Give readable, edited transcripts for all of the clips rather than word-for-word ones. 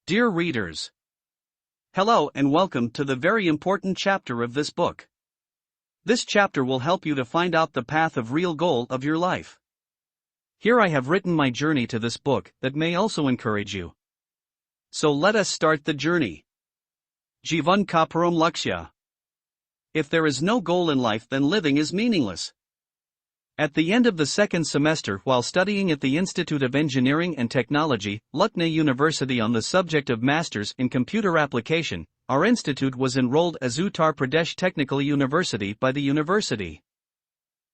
Dear readers, hello and welcome to the very important chapter of this book. This chapter will help you to find out the path of real goal of your life. Here I have written my journey to this book that may also encourage you. So let us start the journey. Jeevan ka Param Lakshya. If there is no goal in life, then living is meaningless. At the end of the second semester, while studying at the Institute of Engineering and Technology, Lakshya University on the subject of Masters in Computer Application, our institute was enrolled as Uttar Pradesh Technical University by the university.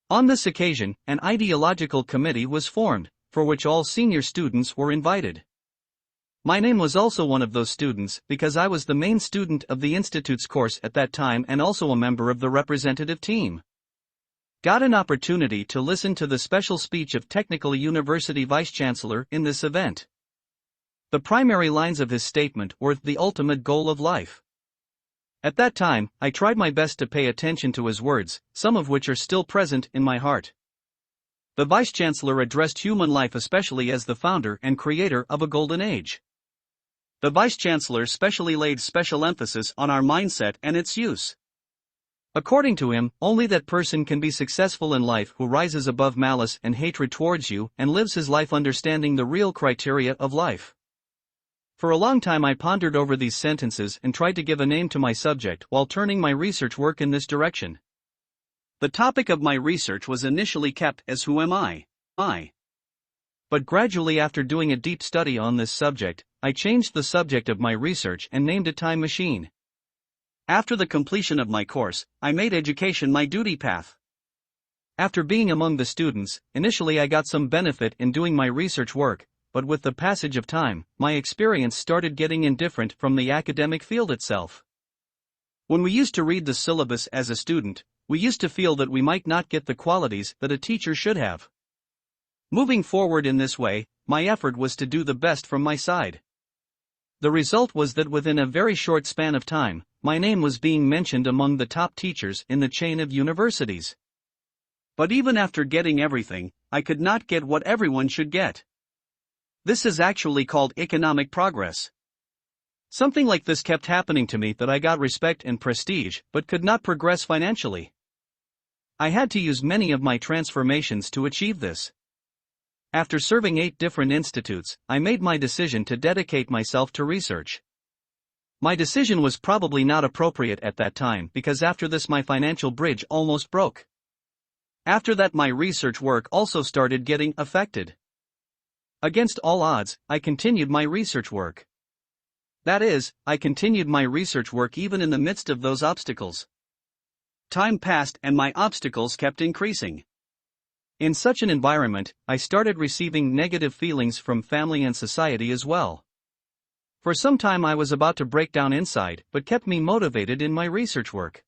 On this occasion, an ideological committee was formed, for which all senior students were invited. My name was also one of those students, because I was the main student of the institute's course at that time and also a member of the representative team. Got an opportunity to listen to the special speech of Technical University Vice-Chancellor in this event. The primary lines of his statement were the ultimate goal of life. At that time, I tried my best to pay attention to his words, some of which are still present in my heart. The Vice-Chancellor addressed human life especially as the founder and creator of a golden age. The Vice-Chancellor specially laid special emphasis on our mindset and its use. According to him, only that person can be successful in life who rises above malice and hatred towards you and lives his life understanding the real criteria of life. For a long time I pondered over these sentences and tried to give a name to my subject while turning my research work in this direction. The topic of my research was initially kept as Who Am I? But gradually, after doing a deep study on this subject, I changed the subject of my research and named it Time Machine. After the completion of my course, I made education my duty path. After being among the students, initially I got some benefit in doing my research work, but with the passage of time, my experience started getting indifferent from the academic field itself. When we used to read the syllabus as a student, we used to feel that we might not get the qualities that a teacher should have. Moving forward in this way, my effort was to do the best from my side. The result was that within a very short span of time, my name was being mentioned among the top teachers in the chain of universities. But even after getting everything, I could not get what everyone should get. This is actually called economic progress. Something like this kept happening to me, that I got respect and prestige, but could not progress financially. I had to use many of my transformations to achieve this. After serving 8 different institutes, I made my decision to dedicate myself to research. My decision was probably not appropriate at that time, because after this my financial bridge almost broke. After that my research work also started getting affected. Against all odds, I continued my research work. That is, I continued my research work even in the midst of those obstacles. Time passed and my obstacles kept increasing. In such an environment, I started receiving negative feelings from family and society as well. For some time I was about to break down inside, but kept me motivated in my research work.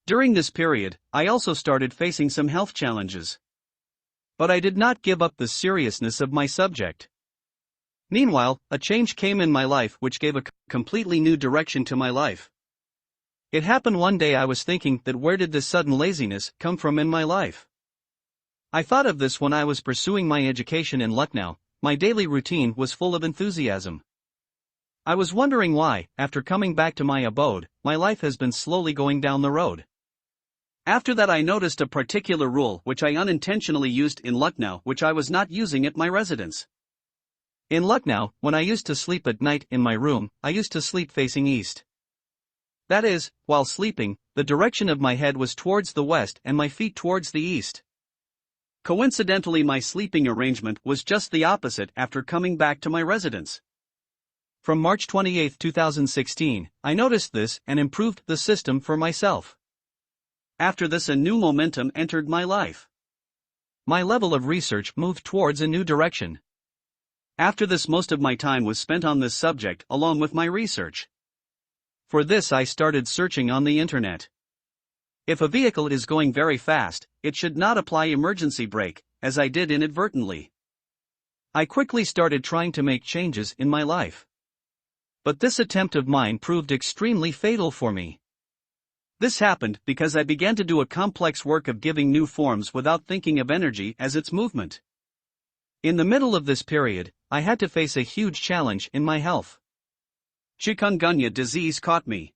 During this period, I also started facing some health challenges. But I did not give up the seriousness of my subject. Meanwhile, a change came in my life which gave a completely new direction to my life. It happened one day. I was thinking that where did this sudden laziness come from in my life? I thought of this when I was pursuing my education in Lucknow. My daily routine was full of enthusiasm. I was wondering why, after coming back to my abode, my life has been slowly going down the road. After that I noticed a particular rule which I unintentionally used in Lucknow, which I was not using at my residence. In Lucknow, when I used to sleep at night in my room, I used to sleep facing east. That is, while sleeping, the direction of my head was towards the west and my feet towards the east. Coincidentally, my sleeping arrangement was just the opposite after coming back to my residence. From March 28, 2016, I noticed this and improved the system for myself. After this, a new momentum entered my life. My level of research moved towards a new direction. After this, most of my time was spent on this subject along with my research. For this I started searching on the internet. If a vehicle is going very fast, it should not apply emergency brake, as I did inadvertently. I quickly started trying to make changes in my life. But this attempt of mine proved extremely fatal for me. This happened because I began to do a complex work of giving new forms without thinking of energy as its movement. In the middle of this period, I had to face a huge challenge in my health. Chikungunya disease caught me.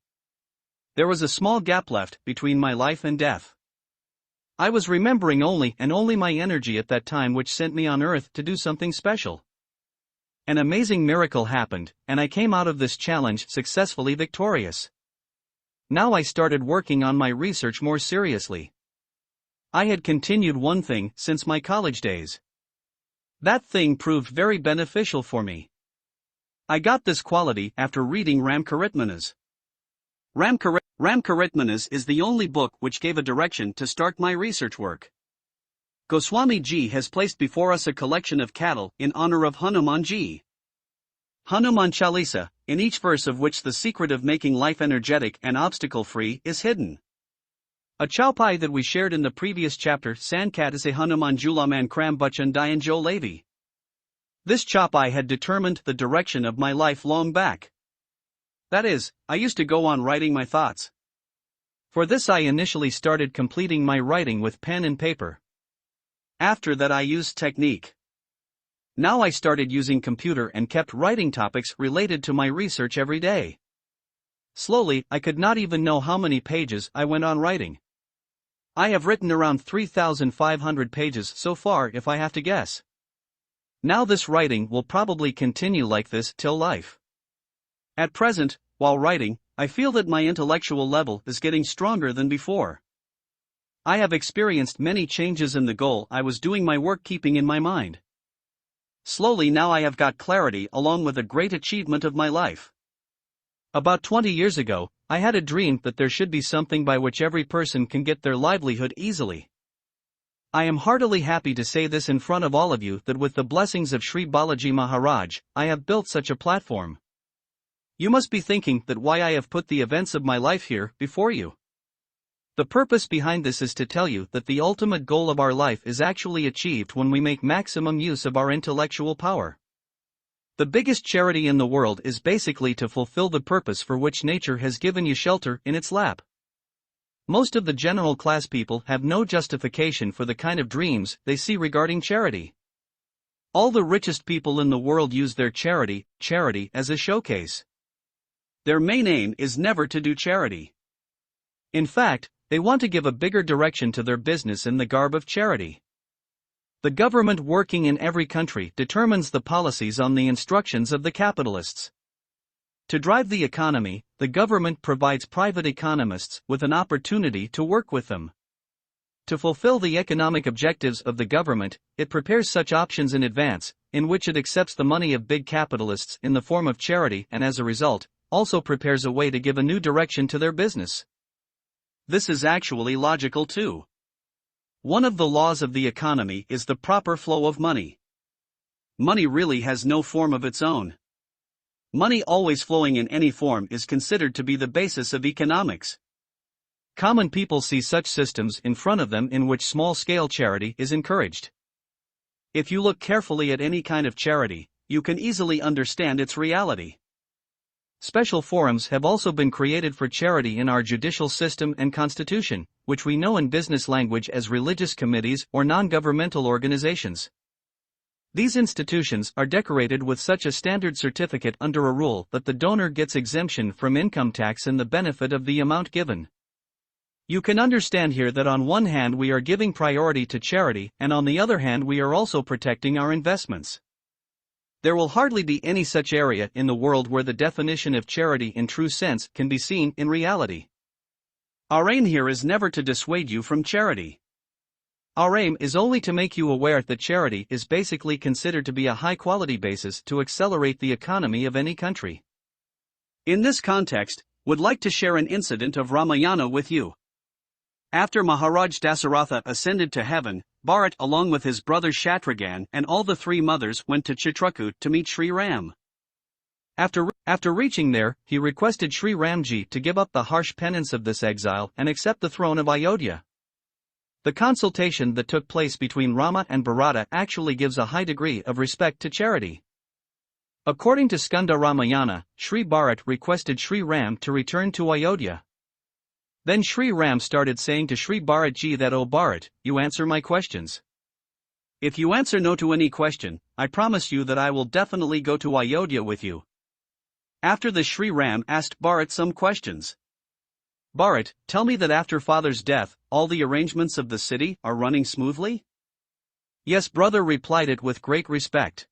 There was a small gap left between my life and death. I was remembering only my energy at that time, which sent me on earth to do something special. An amazing miracle happened, and I came out of this challenge successfully victorious. Now I started working on my research more seriously. I had continued one thing since my college days. That thing proved very beneficial for me. I got this quality after reading Ramcharitmanas. Ramcharitmanas is the only book which gave a direction to start my research work. Goswami Ji has placed before us a collection of cattle in honor of Hanuman Ji. Hanuman Chalisa, in each verse of which the secret of making life energetic and obstacle-free is hidden. A chaupai that we shared in the previous chapter, Sankat is a Hanuman Julaman Kram Bachan Dayan Jo Levi. This chaupai had determined the direction of my life long back. That is, I used to go on writing my thoughts. For this I initially started completing my writing with pen and paper. After that I used technique. Now I started using computer and kept writing topics related to my research every day. Slowly, I could not even know how many pages I went on writing. I have written around 3,500 pages so far, if I have to guess. Now this writing will probably continue like this till life. At present, while writing, I feel that my intellectual level is getting stronger than before. I have experienced many changes in the goal I was doing my work keeping in my mind. Slowly now I have got clarity along with a great achievement of my life. About 20 years ago, I had a dream that there should be something by which every person can get their livelihood easily. I am heartily happy to say this in front of all of you that with the blessings of Sri Balaji Maharaj, I have built such a platform. You must be thinking that why I have put the events of my life here before you. The purpose behind this is to tell you that the ultimate goal of our life is actually achieved when we make maximum use of our intellectual power. The biggest charity in the world is basically to fulfill the purpose for which nature has given you shelter in its lap. Most of the general class people have no justification for the kind of dreams they see regarding charity. All the richest people in the world use their charity as a showcase. Their main aim is never to do charity. In fact, they want to give a bigger direction to their business in the garb of charity. The government working in every country determines the policies on the instructions of the capitalists. To drive the economy, the government provides private economists with an opportunity to work with them. To fulfill the economic objectives of the government, it prepares such options in advance, in which it accepts the money of big capitalists in the form of charity and as a result, also prepares a way to give a new direction to their business. This is actually logical too. One of the laws of the economy is the proper flow of money. Money really has no form of its own. Money always flowing in any form is considered to be the basis of economics. Common people see such systems in front of them in which small-scale charity is encouraged. If you look carefully at any kind of charity, you can easily understand its reality. Special forums have also been created for charity in our judicial system and constitution, which we know in business language as religious committees or non-governmental organizations. These institutions are decorated with such a standard certificate under a rule that the donor gets exemption from income tax in the benefit of the amount given. You can understand here that on one hand we are giving priority to charity and on the other hand we are also protecting our investments. There will hardly be any such area in the world where the definition of charity in true sense can be seen in reality. Our aim here is never to dissuade you from charity. Our aim is only to make you aware that charity is basically considered to be a high-quality basis to accelerate the economy of any country. In this context, would like to share an incident of Ramayana with you. After Maharaj Dasaratha ascended to heaven, Bharat along with his brother Shatrughan and all the three mothers went to Chitrakoot to meet Sri Ram. After reaching there, he requested Sri Ramji to give up the harsh penance of this exile and accept the throne of Ayodhya. The consultation that took place between Rama and Bharata actually gives a high degree of respect to charity. According to Skanda Ramayana, Sri Bharat requested Sri Ram to return to Ayodhya. Then Sri Ram started saying to Sri Bharatji that, "O Bharat, you answer my questions. If you answer no to any question, I promise you that I will definitely go to Ayodhya with you." After this, Sri Ram asked Bharat some questions. Bharat, tell me that after father's death, all the arrangements of the city are running smoothly? Yes, brother, replied it with great respect.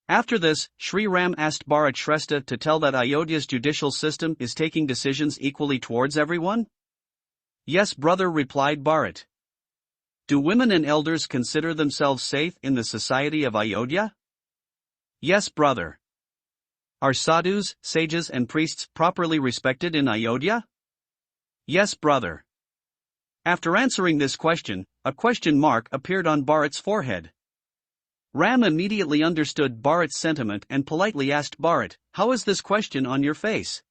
After this, Sri Ram asked Bharat Shrestha to tell that Ayodhya's judicial system is taking decisions equally towards everyone? Yes, brother, replied Bharat. Do women and elders consider themselves safe in the society of Ayodhya? Yes, brother. Are sadhus, sages and priests properly respected in Ayodhya? Yes, brother. After answering this question, a question mark appeared on Bharat's forehead. Ram immediately understood Bharat's sentiment and politely asked Bharat, "How is this question on your face?"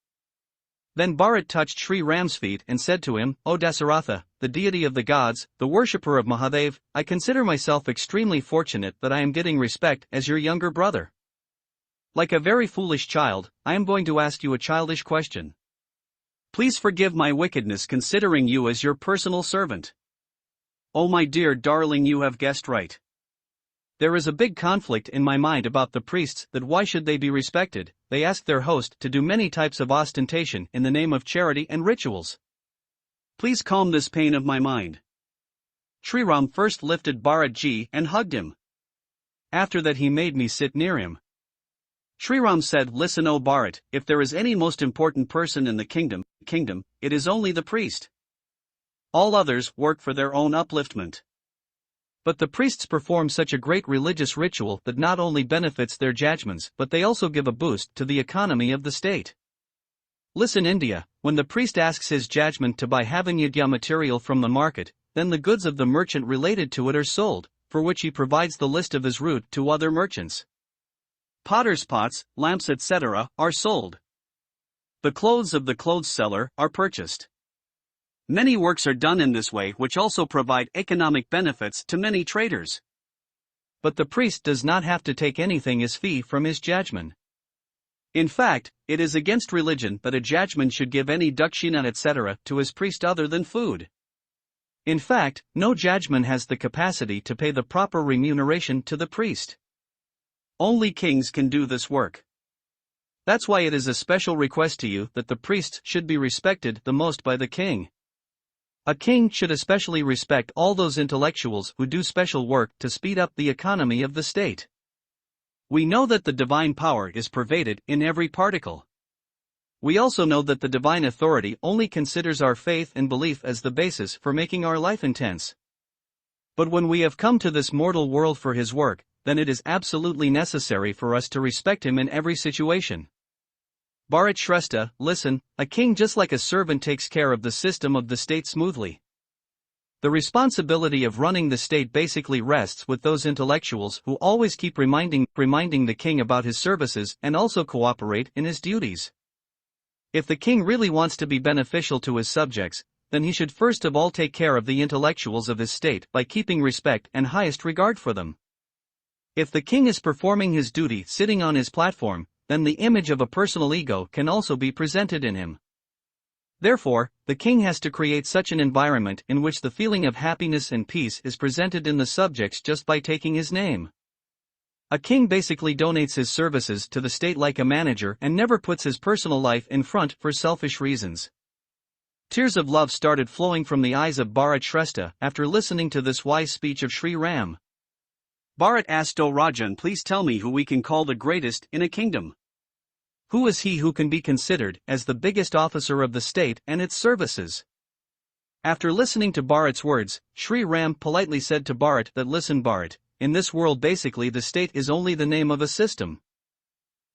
Then Bharat touched Sri Ram's feet and said to him, "O Dasaratha, the deity of the gods, the worshipper of Mahadev, I consider myself extremely fortunate that I am getting respect as your younger brother. Like a very foolish child, I am going to ask you a childish question. Please forgive my wickedness considering you as your personal servant. Oh my dear darling, you have guessed right. There is a big conflict in my mind about the priests, that why should they be respected? They ask their host to do many types of ostentation in the name of charity and rituals. Please calm this pain of my mind." Sri Ram first lifted Bharat Ji and hugged him. After that he made me sit near him. Sri Ram said, "Listen, O Bharat, if there is any most important person in the kingdom, it is only the priest. All others work for their own upliftment. But the priests perform such a great religious ritual that not only benefits their judgments but they also give a boost to the economy of the state. Listen, India, when the priest asks his judgment to buy Havanyadya material from the market, then the goods of the merchant related to it are sold, for which he provides the list of his route to other merchants. Potter's pots, lamps etc. are sold. The clothes of the clothes seller are purchased. Many works are done in this way which also provide economic benefits to many traders. But the priest does not have to take anything as fee from his judgment. In fact, it is against religion that a judgment should give any dakshina etc. to his priest other than food. In fact, no judgment has the capacity to pay the proper remuneration to the priest. Only kings can do this work. That's why it is a special request to you that the priests should be respected the most by the king. A king should especially respect all those intellectuals who do special work to speed up the economy of the state. We know that the divine power is pervaded in every particle. We also know that the divine authority only considers our faith and belief as the basis for making our life intense. But when we have come to this mortal world for his work, then it is absolutely necessary for us to respect him in every situation. Bharat Shrestha, listen, a king just like a servant takes care of the system of the state smoothly. The responsibility of running the state basically rests with those intellectuals who always keep reminding the king about his services and also cooperate in his duties. If the king really wants to be beneficial to his subjects, then he should first of all take care of the intellectuals of his state by keeping respect and highest regard for them. If the king is performing his duty sitting on his platform, then the image of a personal ego can also be presented in him. Therefore, the king has to create such an environment in which the feeling of happiness and peace is presented in the subjects just by taking his name. A king basically donates his services to the state like a manager and never puts his personal life in front for selfish reasons. Tears of love started flowing from the eyes of Bharat Shrestha after listening to this wise speech of Sri Ram. Bharat asked, "O Rajan, please tell me who we can call the greatest in a kingdom. Who is he who can be considered as the biggest officer of the state and its services?" After listening to Bharat's words, Sri Ram politely said to Bharat that, "Listen Bharat, in this world basically the state is only the name of a system.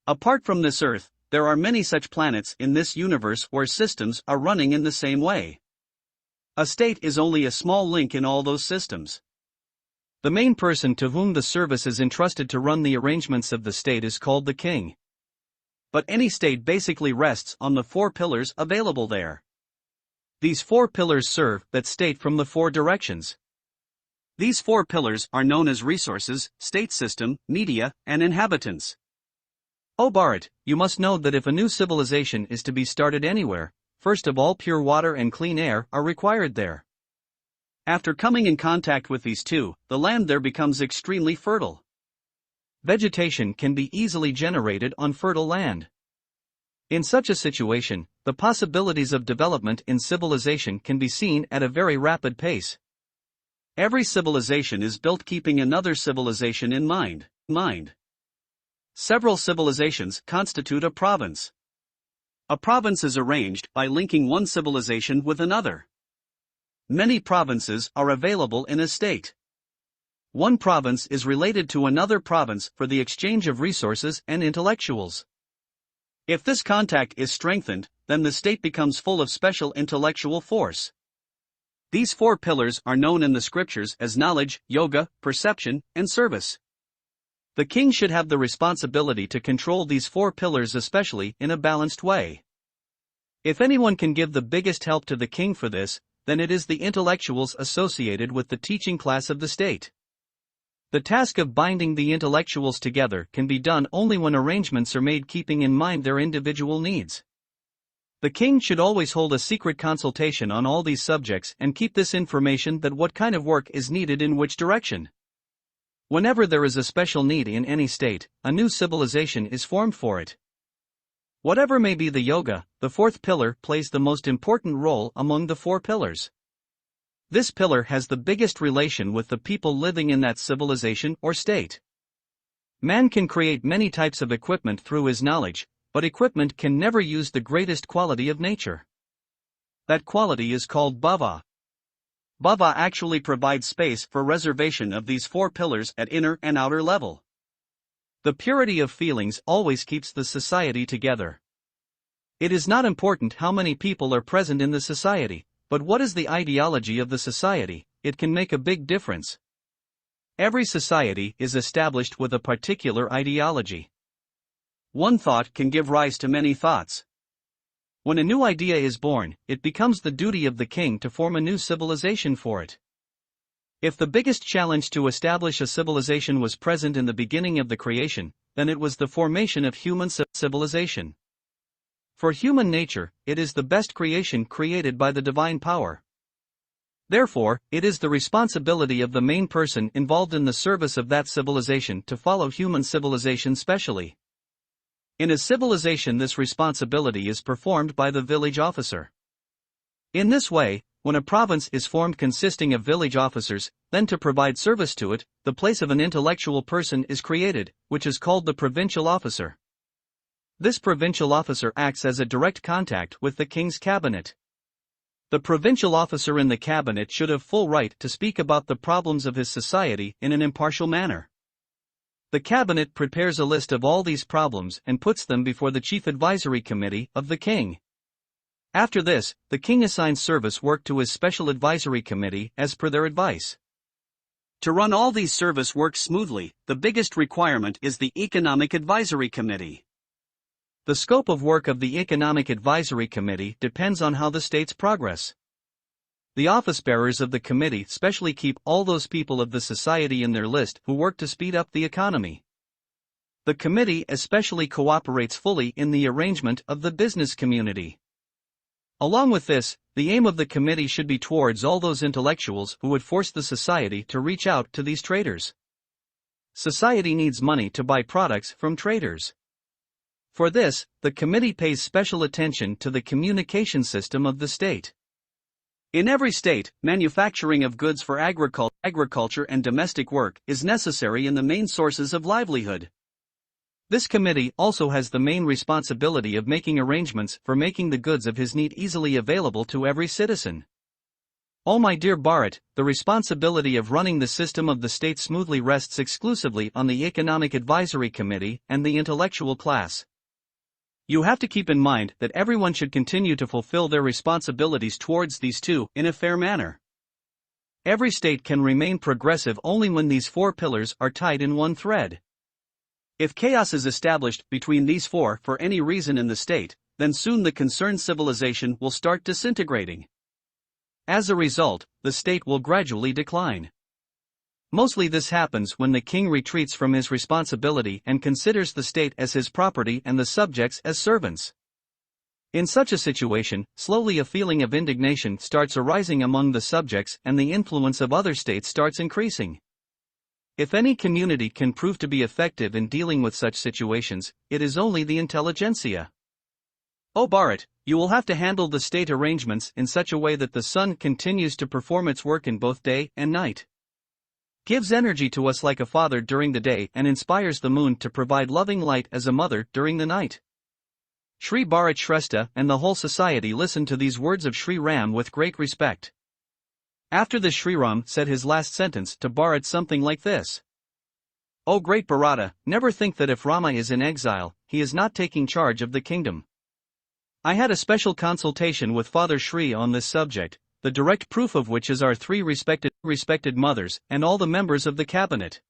Apart from this earth, there are many such planets in this universe where systems are running in the same way. A state is only a small link in all those systems. The main person to whom the service is entrusted to run the arrangements of the state is called the king. But any state basically rests on the four pillars available there. These four pillars serve that state from the four directions. These four pillars are known as resources, state system, media, and inhabitants. O Bharat, you must know that if a new civilization is to be started anywhere, first of all pure water and clean air are required there. After coming in contact with these two, the land there becomes extremely fertile. Vegetation can be easily generated on fertile land. In such a situation, the possibilities of development in civilization can be seen at a very rapid pace. Every civilization is built keeping another civilization in mind. Several civilizations constitute a province. A province is arranged by linking one civilization with another. Many provinces are available in a state. One province is related to another province for the exchange of resources and intellectuals. If this contact is strengthened, then the state becomes full of special intellectual force. These four pillars are known in the scriptures as knowledge, yoga, perception, and service. The king should have the responsibility to control these four pillars, especially in a balanced way. If anyone can give the biggest help to the king for this, then it is the intellectuals associated with the teaching class of the state. The task of binding the intellectuals together can be done only when arrangements are made keeping in mind their individual needs. The king should always hold a secret consultation on all these subjects and keep this information that what kind of work is needed in which direction. Whenever there is a special need in any state, a new civilization is formed for it. Whatever may be the yoga, the fourth pillar plays the most important role among the four pillars. This pillar has the biggest relation with the people living in that civilization or state. Man can create many types of equipment through his knowledge, but equipment can never use the greatest quality of nature. That quality is called bhava. Bhava actually provides space for reservation of these four pillars at inner and outer level. The purity of feelings always keeps the society together. It is not important how many people are present in the society, but what is the ideology of the society. It can make a big difference. Every society is established with a particular ideology. One thought can give rise to many thoughts. When a new idea is born, it becomes the duty of the king to form a new civilization for it. If the biggest challenge to establish a civilization was present in the beginning of the creation, then it was the formation of human civilization. For human nature, it is the best creation created by the divine power. Therefore, it is the responsibility of the main person involved in the service of that civilization to follow human civilization specially. In a civilization, this responsibility is performed by the village officer. In this way, when a province is formed consisting of village officers, then to provide service to it, the place of an intellectual person is created, which is called the provincial officer. This provincial officer acts as a direct contact with the king's cabinet. The provincial officer in the cabinet should have full right to speak about the problems of his society in an impartial manner. The cabinet prepares a list of all these problems and puts them before the chief advisory committee of the king. After this, the king assigns service work to his special advisory committee as per their advice. To run all these service works smoothly, the biggest requirement is the economic advisory committee. The scope of work of the Economic Advisory Committee depends on how the states progress. The office-bearers of the committee specially keep all those people of the society in their list who work to speed up the economy. The committee especially cooperates fully in the arrangement of the business community. Along with this, the aim of the committee should be towards all those intellectuals who would force the society to reach out to these traders. Society needs money to buy products from traders. For this, the committee pays special attention to the communication system of the state. In every state, manufacturing of goods for agriculture and domestic work is necessary in the main sources of livelihood. This committee also has the main responsibility of making arrangements for making the goods of his need easily available to every citizen. Oh my dear Bharat, the responsibility of running the system of the state smoothly rests exclusively on the Economic Advisory Committee and the intellectual class. You have to keep in mind that everyone should continue to fulfill their responsibilities towards these two in a fair manner. Every state can remain progressive only when these four pillars are tied in one thread. If chaos is established between these four for any reason in the state, then soon the concerned civilization will start disintegrating. As a result, the state will gradually decline. Mostly this happens when the king retreats from his responsibility and considers the state as his property and the subjects as servants. In such a situation, slowly a feeling of indignation starts arising among the subjects and the influence of other states starts increasing. If any community can prove to be effective in dealing with such situations, it is only the intelligentsia. O Bharat, you will have to handle the state arrangements in such a way that the sun continues to perform its work in both day and night. Gives energy to us like a father during the day and inspires the moon to provide loving light as a mother during the night. Sri Bharat Shrestha and the whole society listened to these words of Sri Ram with great respect. After this, Sri Ram said his last sentence to Bharat something like this. O great Bharata, never think that if Rama is in exile, he is not taking charge of the kingdom. I had a special consultation with Father Shri on this subject, the direct proof of which is our three respected mothers and all the members of the cabinet.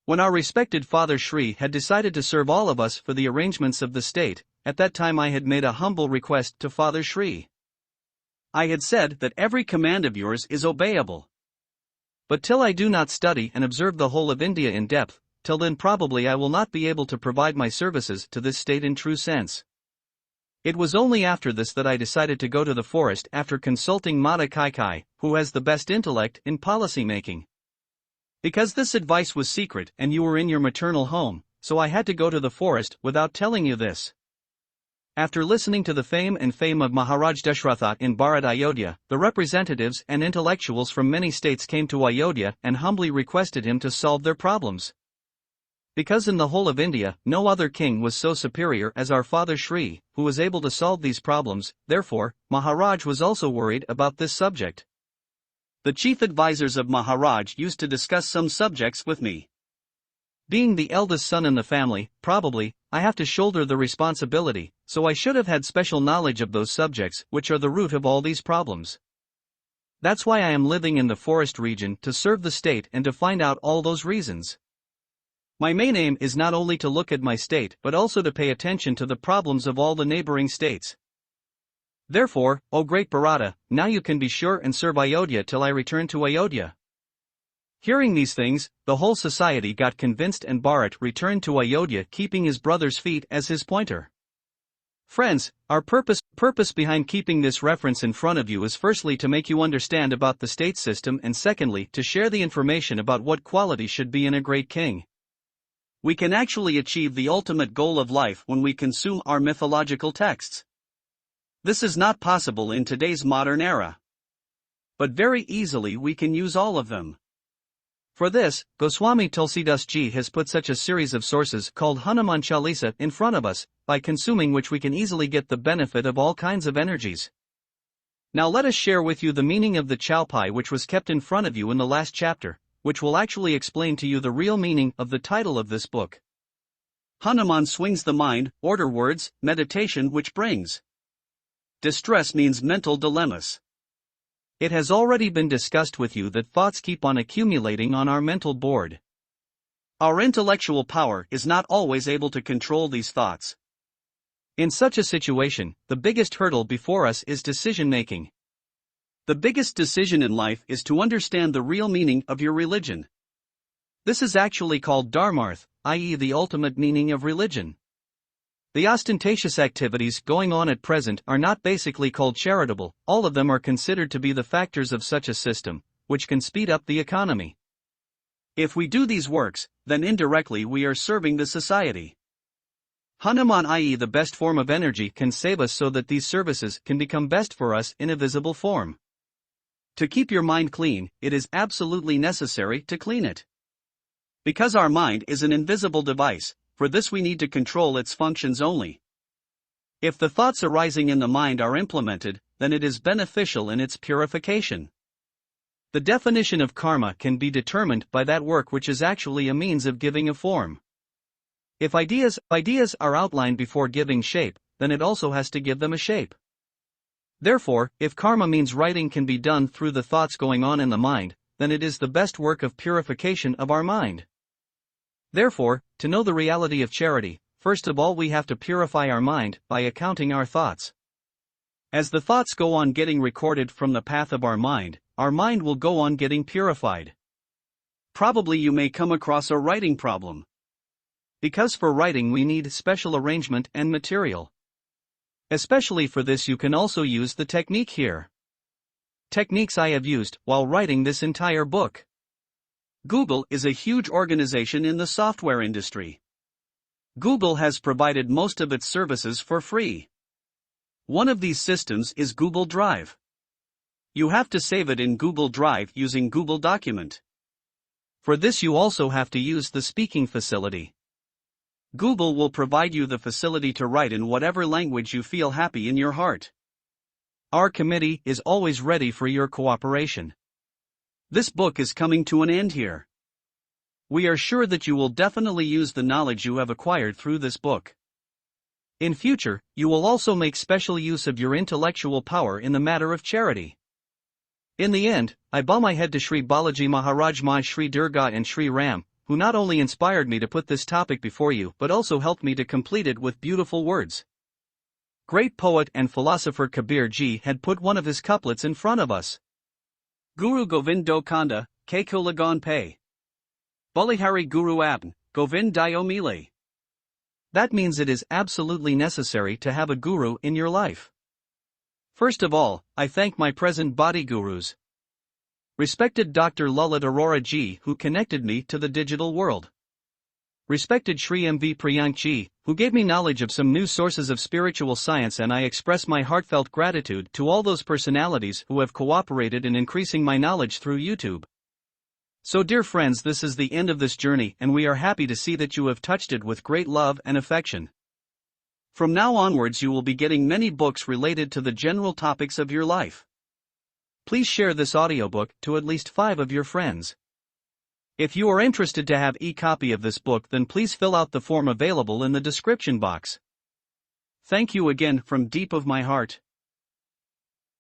When our respected Father Shri had decided to serve all of us for the arrangements of the state, at that time I had made a humble request to Father Shri. I had said that every command of yours is obeyable. But till I do not study and observe the whole of India in depth, till then probably I will not be able to provide my services to this state in true sense. It was only after this that I decided to go to the forest after consulting Mata Kaikai, who has the best intellect in policy making. Because this advice was secret and you were in your maternal home, so I had to go to the forest without telling you this. After listening to the fame of Maharaj Dashratha in Bharat Ayodhya, the representatives and intellectuals from many states came to Ayodhya and humbly requested him to solve their problems. Because in the whole of India, no other king was so superior as our Father Shri, who was able to solve these problems, therefore, Maharaj was also worried about this subject. The chief advisors of Maharaj used to discuss some subjects with me. Being the eldest son in the family, probably, I have to shoulder the responsibility, so I should have had special knowledge of those subjects which are the root of all these problems. That's why I am living in the forest region to serve the state and to find out all those reasons. My main aim is not only to look at my state but also to pay attention to the problems of all the neighboring states. Therefore, O great Bharata, now you can be sure and serve Ayodhya till I return to Ayodhya. Hearing these things, the whole society got convinced and Bharat returned to Ayodhya keeping his brother's feet as his pointer. Friends, our purpose behind keeping this reference in front of you is firstly to make you understand about the state system and secondly to share the information about what quality should be in a great king. We can actually achieve the ultimate goal of life when we consume our mythological texts. This is not possible in today's modern era. But very easily we can use all of them. For this, Goswami Tulsidas Ji has put such a series of sources called Hanuman Chalisa in front of us, by consuming which we can easily get the benefit of all kinds of energies. Now let us share with you the meaning of the Chaupai which was kept in front of you in the last chapter, which will actually explain to you the real meaning of the title of this book. Hanuman swings the mind, order words, meditation which brings. Distress means mental dilemmas. It has already been discussed with you that thoughts keep on accumulating on our mental board. Our intellectual power is not always able to control these thoughts. In such a situation, the biggest hurdle before us is decision-making. The biggest decision in life is to understand the real meaning of your religion. This is actually called Dharmarth, i.e. the ultimate meaning of religion. The ostentatious activities going on at present are not basically called charitable, all of them are considered to be the factors of such a system, which can speed up the economy. If we do these works, then indirectly we are serving the society. Hanuman, i.e. the best form of energy, can save us so that these services can become best for us in a visible form. To keep your mind clean, it is absolutely necessary to clean it. Because our mind is an invisible device, for this we need to control its functions only. If the thoughts arising in the mind are implemented, then it is beneficial in its purification. The definition of karma can be determined by that work which is actually a means of giving a form. If ideas are outlined before giving shape, then it also has to give them a shape. Therefore, if karma means writing can be done through the thoughts going on in the mind, then it is the best work of purification of our mind. Therefore, to know the reality of charity, first of all we have to purify our mind by accounting our thoughts. As the thoughts go on getting recorded from the path of our mind will go on getting purified. Probably you may come across a writing problem. Because for writing we need special arrangement and material. Especially for this you can also use the technique here. Techniques I have used while writing this entire book. Google is a huge organization in the software industry. Google has provided most of its services for free. One of these systems is Google Drive. You have to save it in Google Drive using Google Document. For this you also have to use the speaking facility. Google will provide you the facility to write in whatever language you feel happy in your heart. Our committee is always ready for your cooperation. This book is coming to an end here. We are sure that you will definitely use the knowledge you have acquired through this book. In future, you will also make special use of your intellectual power in the matter of charity. In the end, I bow my head to Sri Balaji Maharaj Mai Sri Durga and Sri Ram, who not only inspired me to put this topic before you but also helped me to complete it with beautiful words. Great poet and philosopher Kabir Ji had put one of his couplets in front of us. Guru Govind Do Kanda, Ke Ko Lagan Pe. Balihari Guru Abn, Govind Dio Mile. That means it is absolutely necessary to have a guru in your life. First of all, I thank my present body gurus. Respected Dr. Lalit Arora Ji, who connected me to the digital world. Respected Sri M.V. Priyank Ji, who gave me knowledge of some new sources of spiritual science, and I express my heartfelt gratitude to all those personalities who have cooperated in increasing my knowledge through YouTube. So dear friends, this is the end of this journey, and we are happy to see that you have touched it with great love and affection. From now onwards you will be getting many books related to the general topics of your life. Please share this audiobook to at least 5 of your friends. If you are interested to have e-copy of this book, then please fill out the form available in the description box. Thank you again from deep of my heart.